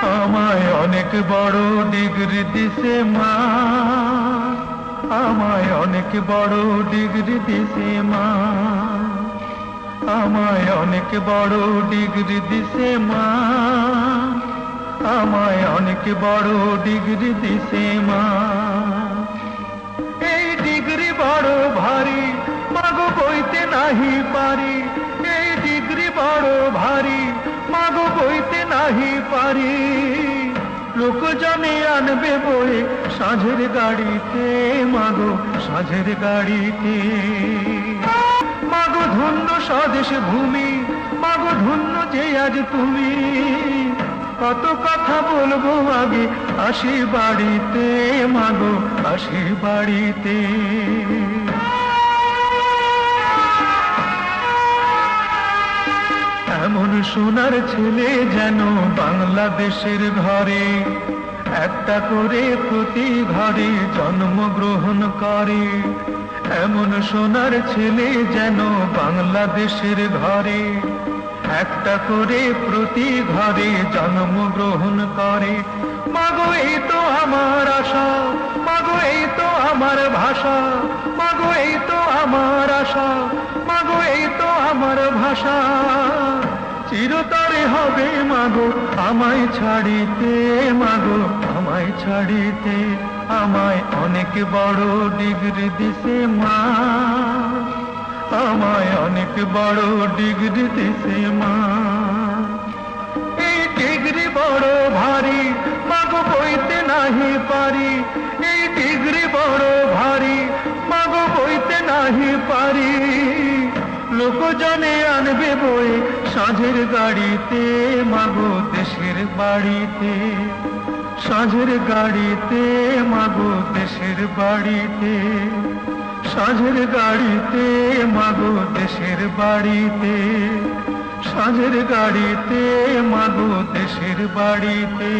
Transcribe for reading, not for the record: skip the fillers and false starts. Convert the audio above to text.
আমায় অনেক বড় ডিগ্রি দিছে মা, আমায় অনেক বড় ডিগ্রি দিছে মা, আমায় অনেক বড় ডিগ্রি দিছে মা, আমায় অনেক বড় ডিগ্রি দিছে মা। এই ডিগ্রি বড় ভারী মাগো বইতে নাহি পারি, এই ডিগ্রি বড় ভারী মাগো বইতে নাহি পারি। লোকজনে আনবে বই সাঁঝের গাড়িতে মাগো সাঁঝের গাড়িতে। মাগো ধন্য স্বদেশ ভূমি, মাগো ধন্য যে আজ তুমি। কত কথা বলবো আগে আসি বাড়িতে মাগো আসি বাড়িতে। এমন সোনার ছেলে যেন বাংলাদেশের ঘরে একটা করে প্রতি ঘরে জন্মগ্রহণ করে। এমন সোনার ছেলে যেন বাংলাদেশের ঘরে একটা করে প্রতি ঘরে জন্মগ্রহণ করে। মাগো এই তো আমার আশা, মাগো এই তো আমার ভাষা, মাগো এই তো আমার আশা, মাগো এই তো আমার ভাষা। চিরতরে হবে মাগো আমায় ছাড়িতে, মাগো আমায় ছাড়িতে। আমায় অনেক বড় ডিগ্রি দিছে মা, আমায় অনেক বড় ডিগ্রি দিছে মা। এই ডিগ্রি বড় ভারী মাগো বইতে নাহি পারি, এই ডিগ্রি বড় ভারী মাগো বইতে নাহি পারি। লোকজনে আনবে বই সাঁঝের গাড়িতে মাগো দেশের বাড়িতে, সাঁঝের গাড়িতে মাগো দেশের বাড়িতে, সাঁঝের গাড়িতে মাগো দেশের বাড়িতে, সাঁঝের গাড়িতে মাগো দেশের বাড়িতে।